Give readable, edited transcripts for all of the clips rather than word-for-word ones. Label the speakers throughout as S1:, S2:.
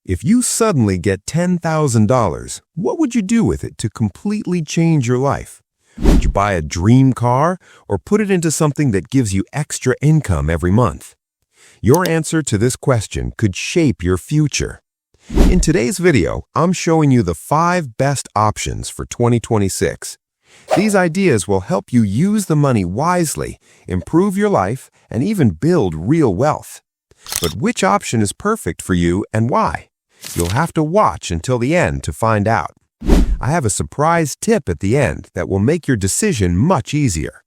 S1: If you suddenly get $10,000, what would you do with it to completely change your life? Would you buy a dream car or put it into something that gives you extra income every month? Your answer to this question could shape your future. In today's video, I'm showing you the 5 best options for 2026. These ideas will help you use the money wisely, improve your life, and even build real wealth. But which option is perfect for you and why? You'll have to watch until the end to find out. I have a surprise tip at the end that will make your decision much easier.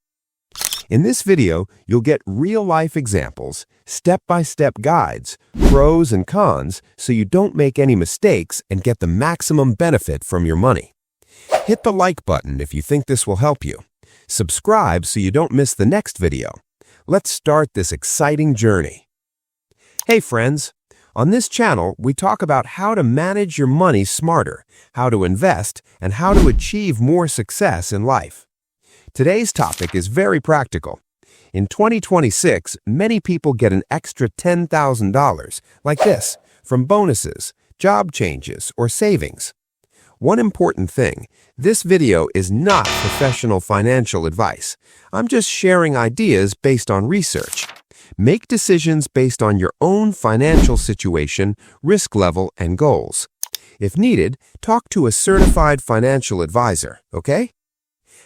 S1: In this video, you'll get real-life examples, step-by-step guides, pros and cons, so you don't make any mistakes and get the maximum benefit from your money. Hit the like button if you think this will help you. Subscribe so you don't miss the next video. Let's start this exciting journey. Hey friends! On this channel, we talk about how to manage your money smarter, how to invest, and how to achieve more success in life. Today's topic is very practical. In 2026, many people get an extra $10,000, like this, from bonuses, job changes, or savings. One important thing, this video is not professional financial advice. I'm just sharing ideas based on research. Make decisions based on your own financial situation, risk level, and goals. If needed, talk to a certified financial advisor, okay?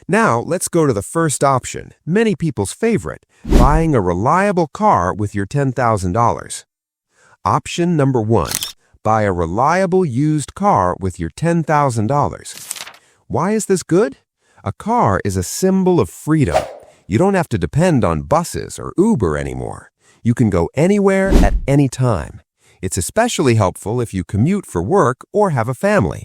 S1: Now, let's go to the first option, many people's favorite, buying a reliable car with your $10,000. Option number 1, buy a reliable used car with your $10,000. Why is this good? A car is a symbol of freedom. You don't have to depend on buses or Uber anymore. You can go anywhere at any time. It's especially helpful if you commute for work or have a family.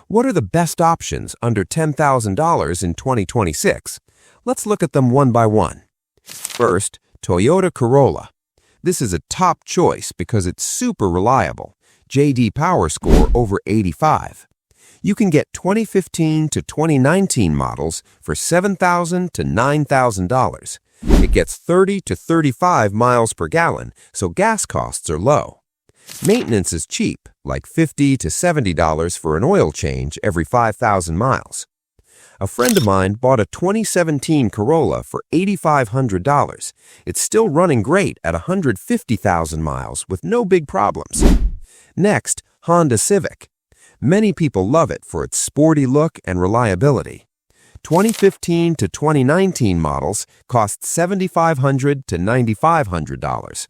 S1: What are the best options under $10,000 in 2026? Let's look at them one by one. First, Toyota Corolla. This is a top choice because it's super reliable. J.D. Power score over 85. You can get 2015 to 2019 models for $7,000 to $9,000. It gets 30 to 35 miles per gallon, so gas costs are low. Maintenance is cheap, like $50 to $70 for an oil change every 5,000 miles. A friend of mine bought a 2017 Corolla for $8,500. It's still running great at 150,000 miles with no big problems. Next, Honda Civic. Many people love it for its sporty look and reliability. 2015 to 2019 models cost $7,500 to $9,500.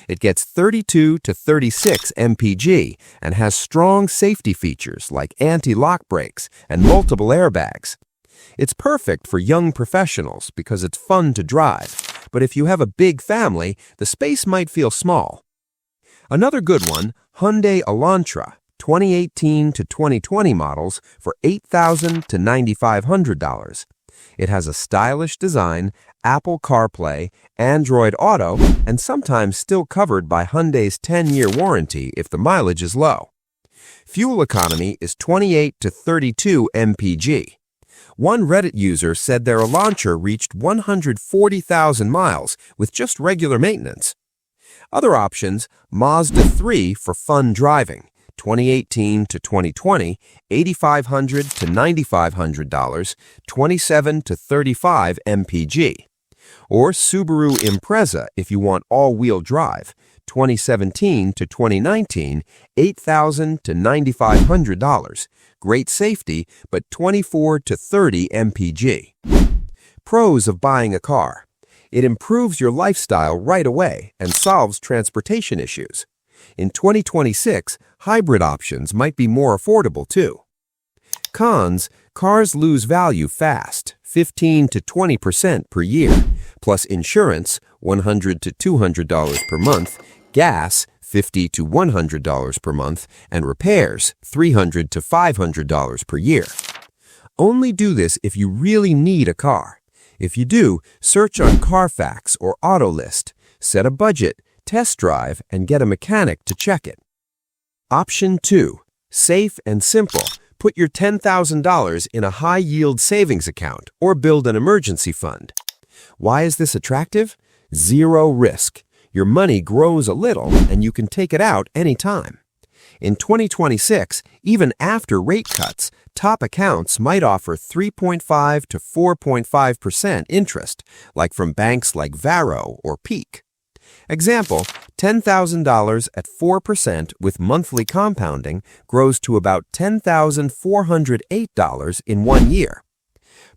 S1: It gets 32 to 36 mpg and has strong safety features like anti-lock brakes and multiple airbags. It's perfect for young professionals because it's fun to drive, but if you have a big family, the space might feel small. Another good one, Hyundai Elantra, 2018 to 2020 models for $8,000 to $9,500. It has a stylish design, Apple CarPlay, Android Auto, and sometimes still covered by Hyundai's 10-year warranty if the mileage is low. Fuel economy is 28 to 32 mpg. One Reddit user said their Elantra reached 140,000 miles with just regular maintenance. Other options, Mazda 3 for fun driving, 2018 to 2020, $8,500 to $9,500, 27 to 35 mpg. Or Subaru Impreza if you want all-wheel drive, 2017 to 2019, $8,000 to $9,500. Great safety, but 24 to 30 mpg. Pros of buying a car. It improves your lifestyle right away and solves transportation issues. In 2026, hybrid options might be more affordable too. Cons, cars lose value fast, 15 to 20% per year, plus insurance, $100 to $200 per month, gas, $50 to $100 per month, and repairs, $300 to $500 per year. Only do this if you really need a car. If you do, search on Carfax or Autolist, set a budget, test drive, and get a mechanic to check it. Option 2. Safe and simple. Put your $10,000 in a high-yield savings account or build an emergency fund. Why is this attractive? Zero risk. Your money grows a little and you can take it out anytime. In 2026, even after rate cuts, top accounts might offer 3.5 to 4.5% interest, like from banks like Varo or Peak. Example, $10,000 at 4% with monthly compounding grows to about $10,408 in 1 year.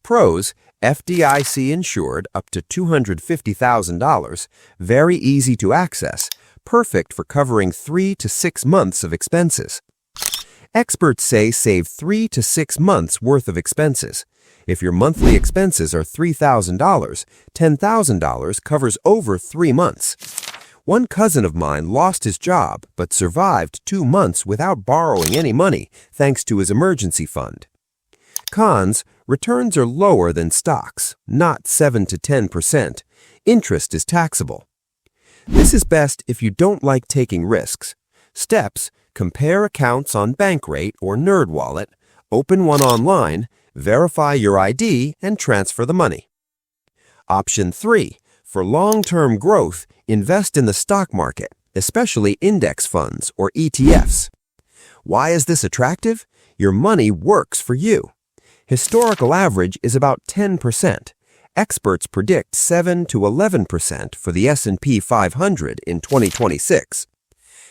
S1: Pros, FDIC insured up to $250,000, very easy to access, perfect for covering 3 to 6 months of expenses. Experts say save 3 to 6 months worth of expenses. If your monthly expenses are $3,000, $10,000 covers over 3 months. One cousin of mine lost his job but survived 2 months without borrowing any money thanks to his emergency fund. Cons, returns are lower than stocks, not 7 to 10%. Interest is taxable. This is best if you don't like taking risks. Steps, compare accounts on Bankrate or NerdWallet, open one online, verify your ID, and transfer the money. Option 3. For long-term growth, invest in the stock market, especially index funds or ETFs. Why is this attractive? Your money works for you. Historical average is about 10%. Experts predict 7 to 11% for the S&P 500 in 2026.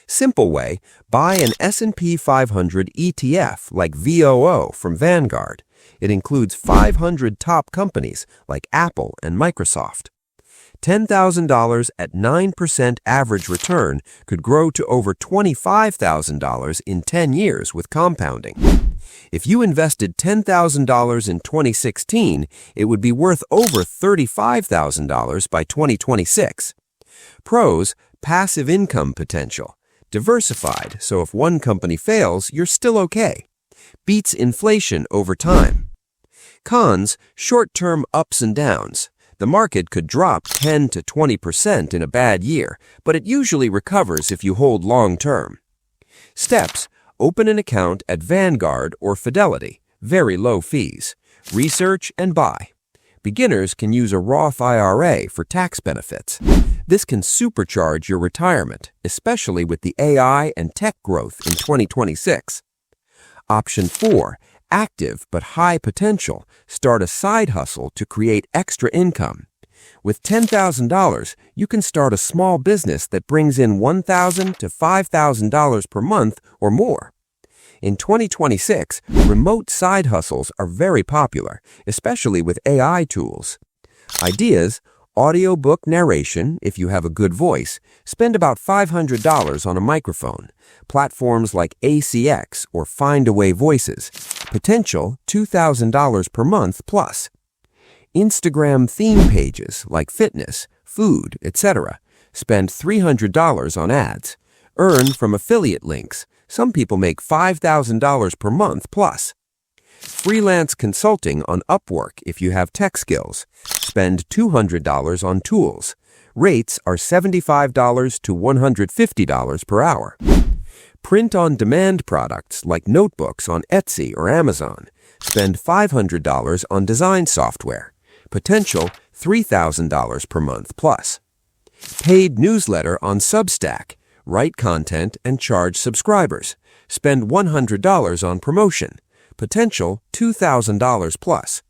S1: Simple way, buy an S&P 500 ETF like VOO from Vanguard. It includes 500 top companies like Apple and Microsoft. $10,000 at 9% average return could grow to over $25,000 in 10 years with compounding. If you invested $10,000 in 2016, it would be worth over $35,000 by 2026. Pros, passive income potential. Diversified, so if one company fails, you're still okay. Beats inflation over time. Cons, short-term ups and downs. The market could drop 10 to 20% in a bad year, but it usually recovers if you hold long-term. Steps, open an account at Vanguard or Fidelity, very low fees. Research and buy. Beginners can use a Roth IRA for tax benefits. This can supercharge your retirement, especially with the AI and tech growth in 2026. Option 4. Active but high potential. Start a side hustle to create extra income. With $10,000, you can start a small business that brings in $1,000 to $5,000 per month or more. In 2026, remote side hustles are very popular, especially with AI tools. Ideas: audiobook narration if you have a good voice. Spend about $500 on a microphone. Platforms like ACX or Findaway Voices. Potential $2,000 per month plus. Instagram theme pages like fitness, food, etc. Spend $300 on ads. Earn from affiliate links. Some people make $5,000 per month plus. Freelance consulting on Upwork if you have tech skills. Spend $200 on tools. Rates are $75 to $150 per hour. Print-on-demand products like notebooks on Etsy or Amazon. Spend $500 on design software. Potential $3,000 per month plus. Paid newsletter on Substack. Write content and charge subscribers. Spend $100 on promotion. Potential $2,000 plus.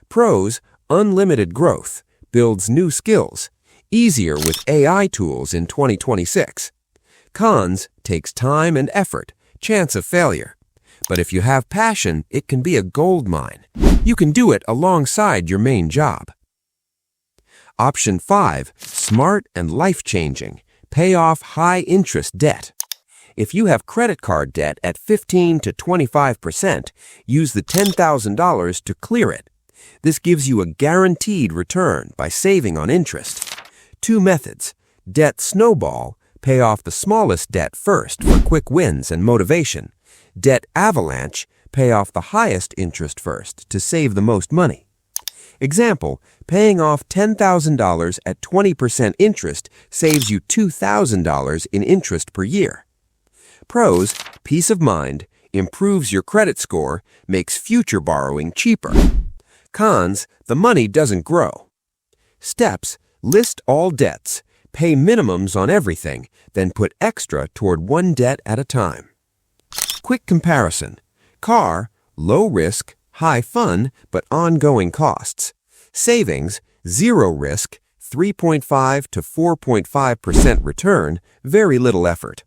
S1: Pros, unlimited growth. Builds new skills. Easier with AI tools in 2026. Cons, takes time and effort. Chance of failure. But if you have passion, it can be a gold mine. You can do it alongside your main job. Option 5. Smart and life-changing. Pay off high-interest debt. If you have credit card debt at 15 to 25%, use the $10,000 to clear it. This gives you a guaranteed return by saving on interest. 2 methods. Debt snowball. Pay off the smallest debt first for quick wins and motivation. Debt avalanche. Pay off the highest interest first to save the most money. Example, paying off $10,000 at 20% interest saves you $2,000 in interest per year. Pros, peace of mind, improves your credit score, makes future borrowing cheaper. Cons, the money doesn't grow. Steps, list all debts, pay minimums on everything, then put extra toward one debt at a time. Quick comparison. Car, low risk, high fun, but ongoing costs. Savings, zero risk, 3.5 to 4.5% return, very little effort.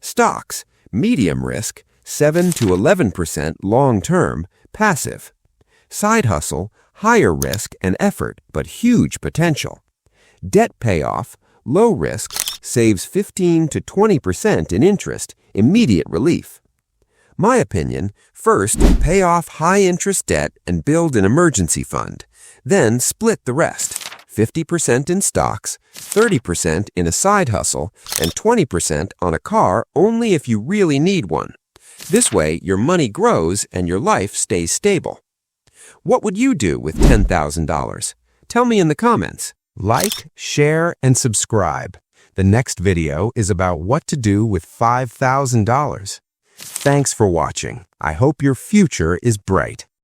S1: Stocks, medium risk, 7 to 11% long-term, passive. Side hustle, higher risk and effort, but huge potential. Debt payoff, low risk, saves 15 to 20% in interest, immediate relief. My opinion, first, pay off high-interest debt and build an emergency fund. Then split the rest, 50% in stocks, 30% in a side hustle, and 20% on a car only if you really need one. This way, your money grows and your life stays stable. What would you do with $10,000? Tell me in the comments. Like, share, and subscribe. The next video is about what to do with $5,000. Thanks for watching. I hope your future is bright.